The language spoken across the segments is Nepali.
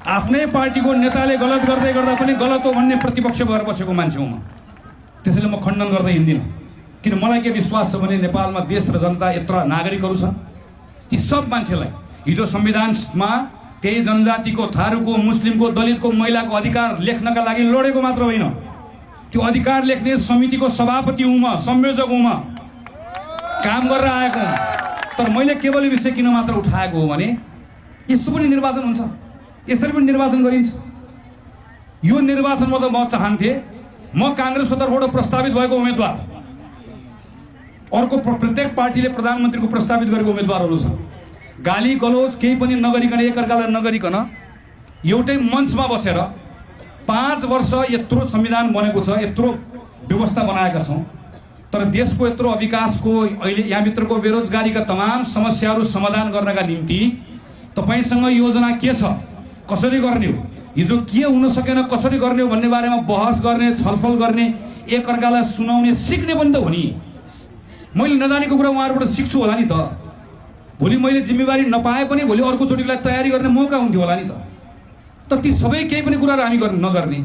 आफ्नै पार्टीको नेताले गलत गर्दै गर्दा पनि गलत हो भन्ने प्रतिपक्ष भएर बसेको मान्छे हो म। त्यसैले म खण्डन गर्दै हिँड्दिनँ। किन मलाई के विश्वास छ भने नेपालमा देश र जनता यत्र नागरिकहरू छन्, ती सब मान्छेलाई हिजो संविधानमा केही जनजातिको, थारूको, मुस्लिमको, दलितको, महिलाको अधिकार लेख्नका लागि लडेको मात्र होइन, त्यो अधिकार लेख्ने समितिको सभापति हुँ म, संयोजक हुँ म, काम गरेर आएको हुँ। तर मैले केवल विषय किन मात्र उठाएको हो भने यस्तो पनि निर्वाचन हुन्छ, यसरी पनि निर्वाचन गरिन्छ। यो निर्वाचनमा त म चाहन्थे म कांग्रेसको तर्फबाट प्रस्तावित भएको उम्मेदवार, अर्को प्रत्येक पार्टीले प्रधानमन्त्रीको प्रस्तावित गरेको उम्मेदवारहरू छ, गाली गलोज केही पनि नगरिकन, एकअर्कालाई नगरिकन एउटै मञ्चमा बसेर 5 वर्ष यत्रो संविधान बनेको छ, यत्रो व्यवस्था बनाएका छौँ, तर देशको यत्रो विकासको, अहिले यहाँभित्रको बेरोजगारीका तमाम समस्याहरू समाधान गर्नका निम्ति तपाईसँग योजना के छ, कसरी गर्ने हो, हिजो के हुन सकेन कसरी गर्ने हो भन्ने बारेमा बहस गर्ने, छलफल गर्ने, एकअर्कालाई सुनाउने, सिक्ने पनि त हो नि। मैले नजानेको कुरा उहाँहरूबाट सिक्छु होला नि त। भोलि मैले जिम्मेवारी नपाए पनि भोलि अर्कोचोटिलाई तयारी गर्ने मौका हुन्थ्यो होला नि त। तर ती सबै केही पनि कुराहरू हामी नगर्ने,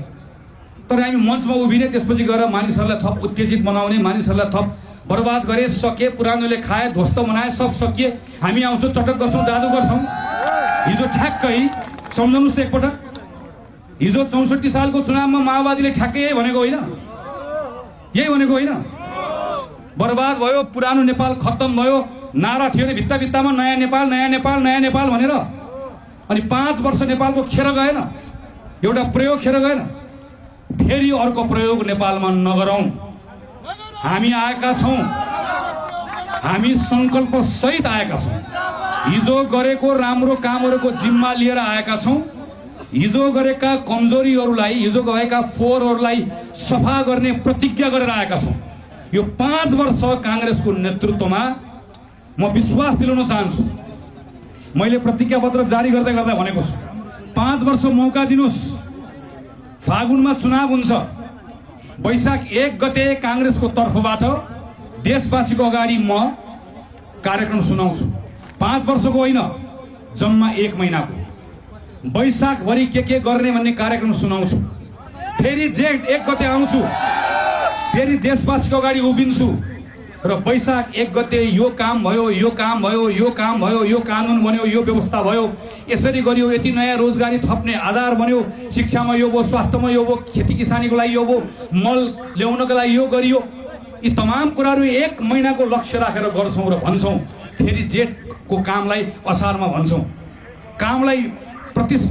तर हामी मञ्चमा उभिने, त्यसपछि गएर मानिसहरूलाई थप उत्तेजित बनाउने, मानिसहरूलाई थप बर्बाद गरे, सके, पुरानोले खाए, ध्वस्त बनाए, सब सकिए, हामी आउँछौँ, चटक गर्छौँ, जादु गर्छौँ। हिजो ठ्याक्कै सम्झाउनुहोस् एकपटक, हिजो 64 सालको चुनावमा माओवादीले ठ्याक्कै यही भनेको होइन, यही भनेको होइन, बर्बाद भयो, पुरानो नेपाल खत्तम भयो, नारा थियो नि भित्ता भित्तामा, नयाँ नेपाल, नयाँ नेपाल, नयाँ नेपाल भनेर। अनि 5 वर्ष नेपालको खेर गएन, एउटा प्रयोग खेर गएन, फेरि अर्को प्रयोग नेपालमा नगरौँ। हामी आएका छौँ, हामी सङ्कल्प सहित आएका छौँ, हिजो गरेको राम्रो कामहरूको जिम्मा लिएर आएका छौँ, हिजो गरेका कमजोरीहरूलाई, हिजो गएका फोहोरहरूलाई सफा गर्ने प्रतिज्ञा गरेर आएका छौँ। यो 5 वर्ष कांग्रेसको नेतृत्वमा म विश्वास दिलाउन चाहन्छु। मैले प्रतिज्ञा पत्र जारी गर्दै गर्दा भनेको छु, 5 वर्ष मौका दिनुहोस्। फागुनमा चुनाव हुन्छ, वैशाख 1 गते कांग्रेसको तर्फबाट देशवासीको अगाडि म कार्यक्रम सुनाउँछु। 5 वर्षको होइन, जम्मा 1 महिनाको, वैशाखभरि के गर्ने भन्ने कार्यक्रम सुनाउँछु। फेरि जेठ 1 गते आउँछु, फेरि देशवासीको अगाडि उभिन्छु र वैशाख 1 गते यो काम भयो, यो काम भयो, यो काम भयो, यो कानुन बन्यो, यो व्यवस्था भयो, यसरी गरियो, यति नयाँ रोजगारी थप्ने आधार बन्यो, शिक्षामा यो भयो, स्वास्थ्यमा यो भयो, खेती किसानीको लागि यो भयो, मल ल्याउनको लागि यो गरियो, यी तमाम कुराहरू 1 महिनाको लक्ष्य राखेर गर्छौँ र भन्छौँ। फेरि जेठको कामलाई असारमा भन्छौँ। कामलाई प्रतिस्पर्धा